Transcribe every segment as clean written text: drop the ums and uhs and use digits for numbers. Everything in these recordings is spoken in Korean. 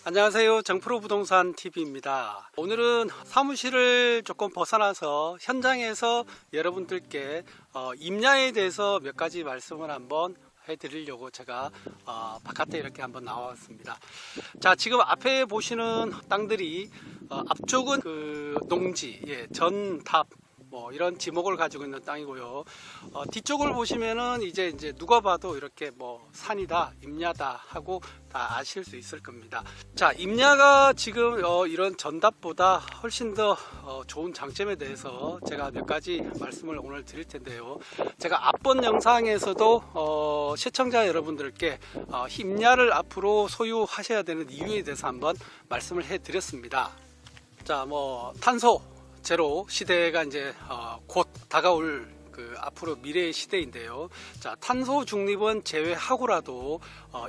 안녕하세요. 정프로 부동산 TV입니다. 오늘은 사무실을 조금 벗어나서 현장에서 여러분들께 임야에 대해서 몇 가지 말씀을 한번 해드리려고 제가 바깥에 이렇게 한번 나왔습니다. 자, 지금 앞에 보시는 땅들이 앞쪽은 그 농지, 전탑 뭐 이런 지목을 가지고 있는 땅이고요. 뒤쪽을 보시면은 이제 누가 봐도 이렇게 뭐 산이다, 임야다 하고 다 아실 수 있을 겁니다. 자, 임야가 지금 이런 전답보다 훨씬 더 좋은 장점에 대해서 제가 몇 가지 말씀을 오늘 드릴 텐데요. 제가 앞번 영상에서도 시청자 여러분들께 임야를 앞으로 소유하셔야 되는 이유에 대해서 한번 말씀을 해 드렸습니다. 자, 뭐 탄소 제로 시대가 이제 곧 다가올 그 앞으로 미래의 시대인데요. 자, 탄소 중립은 제외하고라도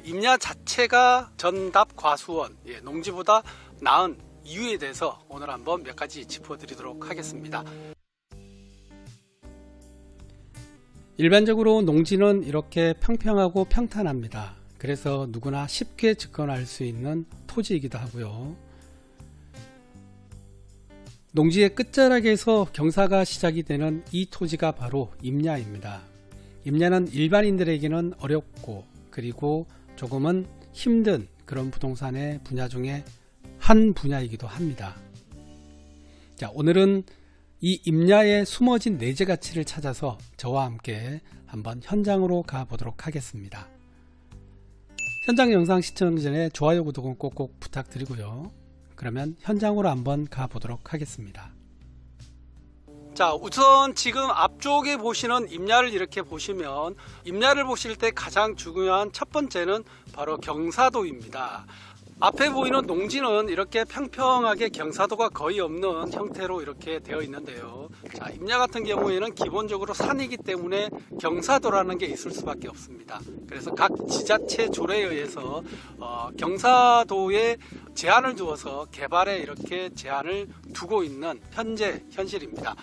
임야 자체가 전답 과수원, 농지보다 나은 이유에 대해서 오늘 한번 몇 가지 짚어드리도록 하겠습니다. 일반적으로 농지는 이렇게 평평하고 평탄합니다. 그래서 누구나 쉽게 접근할 수 있는 토지이기도 하고요. 농지의 끝자락에서 경사가 시작이 되는 이 토지가 바로 임야입니다. 임야는 일반인들에게는 어렵고 그리고 조금은 힘든 그런 부동산의 분야 중에 한 분야이기도 합니다. 자, 오늘은 이 임야에 숨어진 내재 가치를 찾아서 저와 함께 한번 현장으로 가보도록 하겠습니다. 현장 영상 시청 전에 좋아요, 구독은 꼭꼭 부탁드리고요. 그러면 현장으로 한번 가보도록 하겠습니다. 자, 우선 지금 앞쪽에 보시는 임야를 이렇게 보시면 임야를 보실 때 가장 중요한 첫 번째는 바로 경사도입니다. 앞에 보이는 농지는 이렇게 평평하게 경사도가 거의 없는 형태로 이렇게 되어 있는데요. 자, 임야 같은 경우에는 기본적으로 산이기 때문에 경사도라는 게 있을 수밖에 없습니다. 그래서 각 지자체 조례에 의해서 경사도에 제한을 두어서 개발에 이렇게 제한을 두고 있는 현실입니다.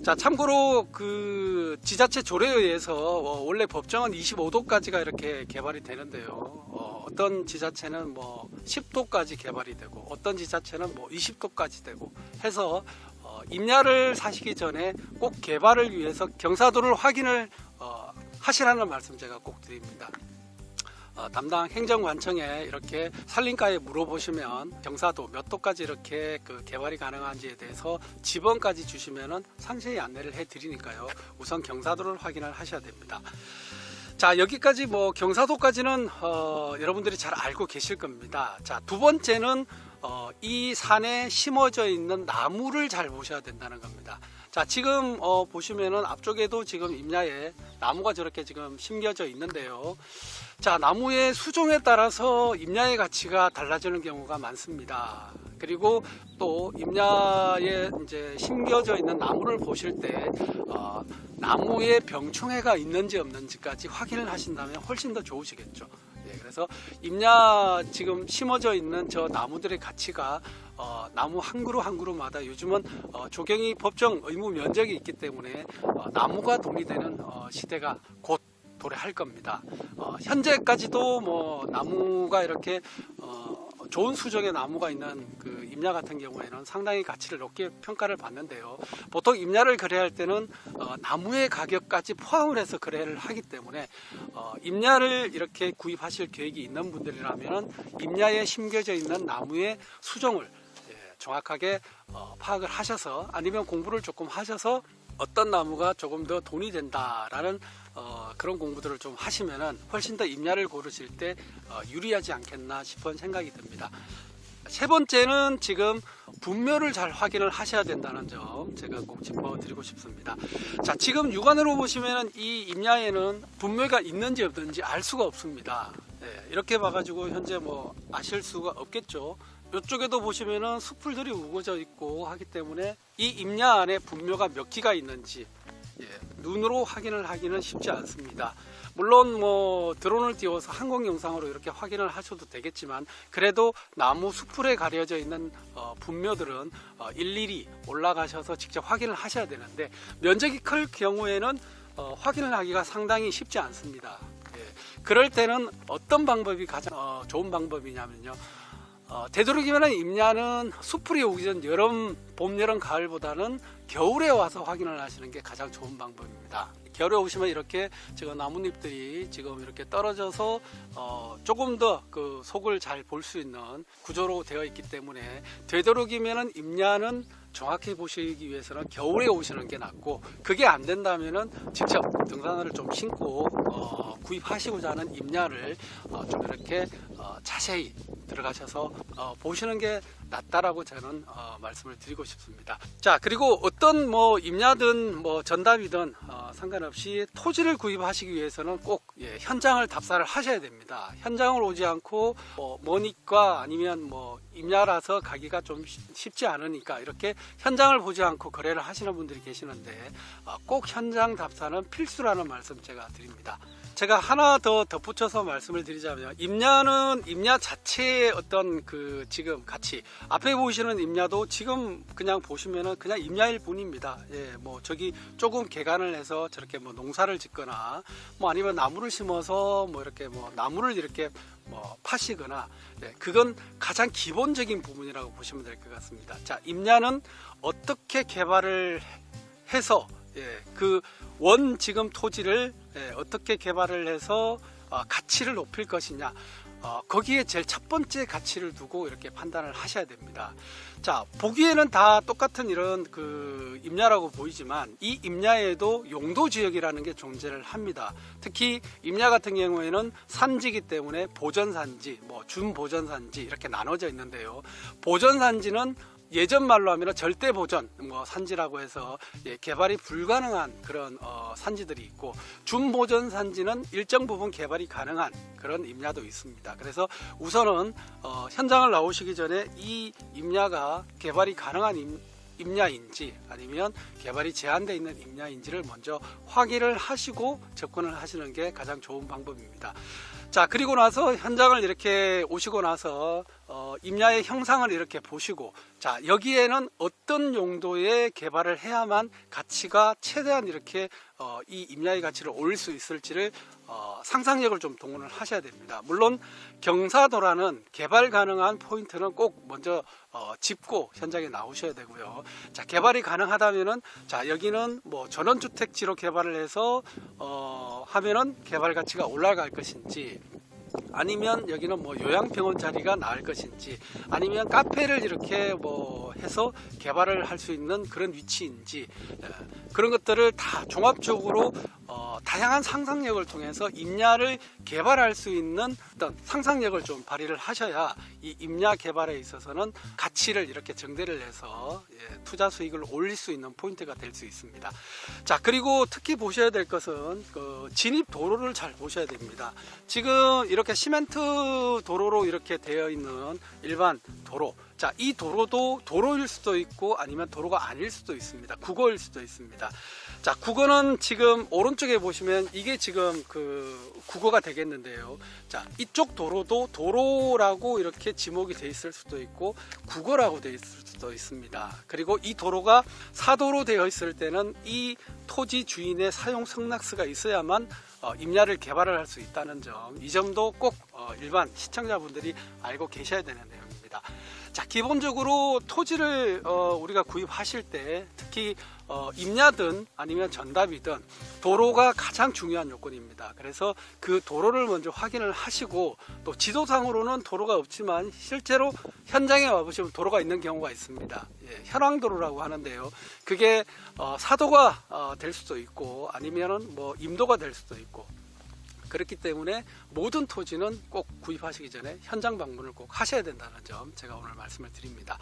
자, 참고로 그 지자체 조례에 의해서 원래 법정은 25도까지가 이렇게 개발이 되는데요. 어떤 지자체는 뭐 10도까지 개발이 되고 어떤 지자체는 뭐 20도까지 되고 해서 임야를 사시기 전에 꼭 개발을 위해서 경사도를 확인을 하시라는 말씀 제가 꼭 드립니다. 담당 행정관청에 이렇게 산림과에 물어보시면 경사도 몇 도까지 이렇게 그 개발이 가능한지에 대해서 지번까지 주시면은 상세히 안내를 해 드리니까요. 우선 경사도를 확인을 하셔야 됩니다. 자, 여기까지 뭐 경사도까지는 여러분들이 잘 알고 계실 겁니다. 자, 두 번째는 이 산에 심어져 있는 나무를 잘 보셔야 된다는 겁니다. 자, 지금 보시면은 앞쪽에도 지금 임야에 나무가 저렇게 지금 심겨져 있는데요. 자, 나무의 수종에 따라서 임야의 가치가 달라지는 경우가 많습니다. 그리고 또 임야에 이제 심겨져 있는 나무를 보실 때 나무에 병충해가 있는지 없는지까지 확인을 하신다면 훨씬 더 좋으시겠죠. 그래서 임야 지금 심어져 있는 저 나무들의 가치가 나무 한 그루 한 그루마다 요즘은 조경이 법정 의무 면적이 있기 때문에 나무가 돈이 되는 시대가 곧 도래할 겁니다. 현재까지도 뭐 나무가 이렇게 좋은 수종의 나무가 있는 그 임야 같은 경우에는 상당히 가치를 높게 평가를 받는데요. 보통 임야를 거래할 때는 나무의 가격까지 포함을 해서 거래를 하기 때문에 임야를 이렇게 구입하실 계획이 있는 분들이라면 임야에 심겨져 있는 나무의 수종을 정확하게 파악을 하셔서 아니면 공부를 조금 하셔서 어떤 나무가 조금 더 돈이 된다라는 그런 공부들을 좀 하시면은 훨씬 더 임야를 고르실 때 유리하지 않겠나 싶은 생각이 듭니다. 세 번째는 지금 분묘를 잘 확인을 하셔야 된다는 점 제가 꼭 짚어드리고 싶습니다. 자, 지금 육안으로 보시면 이 임야에는 분묘가 있는지 없는지 알 수가 없습니다. 이렇게 봐가지고 현재 뭐 아실 수가 없겠죠. 이쪽에도 보시면은 숲풀들이 우거져 있고 하기 때문에 이 임야 안에 분묘가 몇 기가 있는지 눈으로 확인을 하기는 쉽지 않습니다. 물론 뭐 드론을 띄워서 항공 영상으로 이렇게 확인을 하셔도 되겠지만 그래도 나무 숲풀에 가려져 있는 분묘들은 일일이 올라가셔서 직접 확인을 하셔야 되는데 면적이 클 경우에는 확인을 하기가 상당히 쉽지 않습니다. 그럴 때는 어떤 방법이 가장 좋은 방법이냐면요, 되도록이면 임야는 수풀이 오기 전 여름, 봄, 여름, 가을보다는 겨울에 와서 확인을 하시는 게 가장 좋은 방법입니다. 겨울에 오시면 이렇게 지금 나뭇잎들이 지금 이렇게 떨어져서 조금 더 그 속을 잘 볼 수 있는 구조로 되어 있기 때문에 되도록이면 임야는 정확히 보시기 위해서는 겨울에 오시는 게 낫고, 그게 안 된다면은 직접 등산화를 좀 신고 구입하시고자 하는 임야를 좀 이렇게 자세히 들어가셔서 보시는 게 낫다라고 저는 말씀을 드리고 싶습니다. 자, 그리고 어떤 뭐 임야든 뭐 전답이든 상관없이 토지를 구입하시기 위해서는 꼭 현장을 답사를 하셔야 됩니다. 현장을 오지 않고 머니까 아니면 뭐 임야라서 가기가 좀 쉽지 않으니까 이렇게 현장을 보지 않고 거래를 하시는 분들이 계시는데, 꼭 현장 답사는 필수라는 말씀 제가 드립니다. 제가 하나 더 덧붙여서 말씀을 드리자면, 임야는 임야 자체의 어떤 그 지금 가치, 앞에 보시는 임야도 지금 그냥 보시면은 그냥 임야일 뿐입니다. 예, 뭐 저기 조금 개간을 해서 저렇게 뭐 농사를 짓거나 뭐 아니면 나무를 심어서 뭐 이렇게 뭐 나무를 이렇게 뭐 파시거나, 그건 가장 기본적인 부분이라고 보시면 될 것 같습니다. 자, 임야는 어떻게 개발을 해서 그 원 지금 토지를 어떻게 개발을 해서 가치를 높일 것이냐, 거기에 제일 첫 번째 가치를 두고 이렇게 판단을 하셔야 됩니다. 자, 보기에는 다 똑같은 이런 그 임야라고 보이지만 이 임야에도 용도 지역이라는 게 존재를 합니다. 특히 임야 같은 경우에는 산지이기 때문에 보전산지, 뭐 준보전산지 이렇게 나눠져 있는데요. 보전산지는 예전 말로 하면 절대 보전 뭐 산지라고 해서 개발이 불가능한 그런 산지들이 있고, 준보전 산지는 일정 부분 개발이 가능한 그런 임야도 있습니다. 그래서 우선은 현장을 나오시기 전에 이 임야가 개발이 가능한 임야인지 아니면 개발이 제한되어 있는 임야인지를 먼저 확인을 하시고 접근을 하시는 게 가장 좋은 방법입니다. 자, 그리고 나서 현장을 이렇게 오시고 나서 임야의 형상을 이렇게 보시고, 자, 여기에는 어떤 용도의 개발을 해야만 가치가 최대한 이렇게 이 임야의 가치를 올릴 수 있을지를 상상력을 좀 동원을 하셔야 됩니다. 물론 경사도라는 개발 가능한 포인트는 꼭 먼저 짚고 현장에 나오셔야 되고요. 자, 개발이 가능하다면은, 자, 여기는 뭐 전원주택지로 개발을 해서 하면은 개발 가치가 올라갈 것인지, 아니면 여기는 뭐 요양병원 자리가 나을 것인지, 아니면 카페를 이렇게 뭐 해서 개발을 할 수 있는 그런 위치인지, 그런 것들을 다 종합적으로 다양한 상상력을 통해서 임야를 개발할 수 있는 어떤 상상력을 좀 발휘를 하셔야 이 임야 개발에 있어서는 가치를 이렇게 정대를 해서 투자 수익을 올릴 수 있는 포인트가 될 수 있습니다. 자, 그리고 특히 보셔야 될 것은 그 진입 도로를 잘 보셔야 됩니다. 지금 이렇게 시멘트 도로로 이렇게 되어 있는 일반 도로, 자, 이 도로도 도로일 수도 있고 아니면 도로가 아닐 수도 있습니다. 국어일 수도 있습니다. 자, 국어는 지금 오른쪽에 보시면 이게 지금 그 국어가 되겠는데요. 자, 이쪽 도로도 도로라고 이렇게 지목이 돼 있을 수도 있고 국어라고 돼 있을 수도 있습니다. 그리고 이 도로가 사도로 되어 있을 때는 이 토지 주인의 사용 승낙서가 있어야만 임야를 개발을 할 수 있다는 점, 이 점도 꼭 일반 시청자분들이 알고 계셔야 되는 내용입니다. 자, 기본적으로 토지를 우리가 구입하실 때 특히 임야든 아니면 전답이든 도로가 가장 중요한 요건입니다. 그래서 그 도로를 먼저 확인을 하시고, 또 지도상으로는 도로가 없지만 실제로 현장에 와보시면 도로가 있는 경우가 있습니다. 현황도로라고 하는데요. 그게 사도가 될 수도 있고 아니면은 뭐 임도가 될 수도 있고, 그렇기 때문에 모든 토지는 꼭 구입하시기 전에 현장 방문을 꼭 하셔야 된다는 점 제가 오늘 말씀을 드립니다.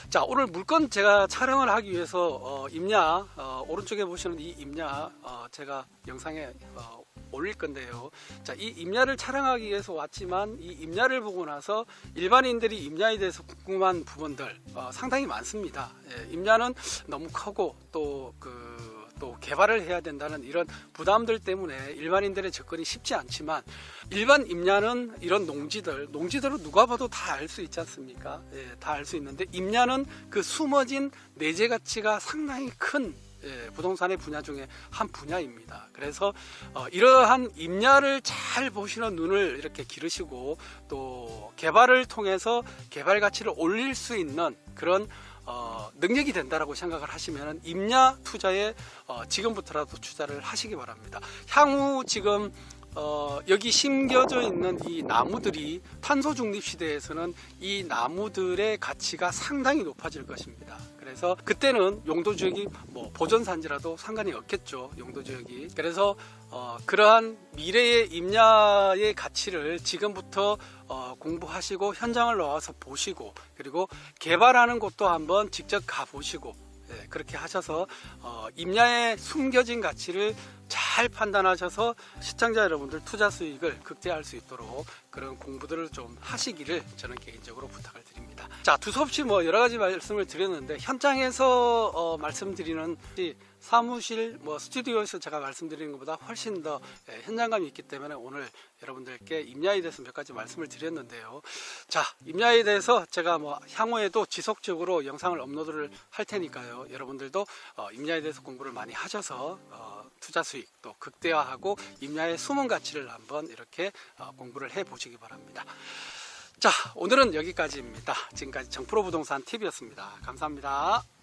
자, 오늘 물건 제가 촬영을 하기 위해서 임야, 오른쪽에 보시는 이 임야 제가 영상에 올릴 건데요. 자, 이 임야를 촬영하기 위해서 왔지만 이 임야를 보고 나서 일반인들이 임야에 대해서 궁금한 부분들 상당히 많습니다. 임야는 너무 크고 또 개발을 해야 된다는 이런 부담들 때문에 일반인들의 접근이 쉽지 않지만, 일반 임야는 이런 농지들은 누가 봐도 다 알 수 있지 않습니까? 다 알 수 있는데 임야는 그 숨어진 내재 가치가 상당히 큰 부동산의 분야 중에 한 분야입니다. 그래서 이러한 임야를 잘 보시는 눈을 이렇게 기르시고 또 개발을 통해서 개발 가치를 올릴 수 있는 그런 능력이 된다라고 생각을 하시면 임야 투자에 지금부터라도 투자를 하시기 바랍니다. 향후 지금 여기 심겨져 있는 이 나무들이 탄소 중립 시대에서는 이 나무들의 가치가 상당히 높아질 것입니다. 그래서 그때는 용도 지역이 뭐 보존 산지라도 상관이 없겠죠. 용도 지역이. 그래서 그러한 미래의 임야의 가치를 지금부터 공부하시고 현장을 나와서 보시고 그리고 개발하는 곳도 한번 직접 가보시고 그렇게 하셔서 임야의 숨겨진 가치를 잘 판단하셔서 시청자 여러분들 투자 수익을 극대화할 수 있도록 그런 공부들을 좀 하시기를 저는 개인적으로 부탁을 드립니다. 자, 두서없이 뭐 여러 가지 말씀을 드렸는데 현장에서 말씀드리는 사무실 스튜디오에서 제가 말씀드리는 것보다 훨씬 더 현장감이 있기 때문에 오늘 여러분들께 임야에 대해서 몇 가지 말씀을 드렸는데요. 자, 임야에 대해서 제가 향후에도 지속적으로 영상을 업로드를 할 테니까요. 여러분들도 임야에 대해서 공부를 많이 하셔서 투자 수익 또 극대화하고 임야의 숨은 가치를 한번 이렇게 공부를 해 보시기 바랍니다. 자, 오늘은 여기까지입니다. 지금까지 정프로 부동산 TV였습니다. 감사합니다.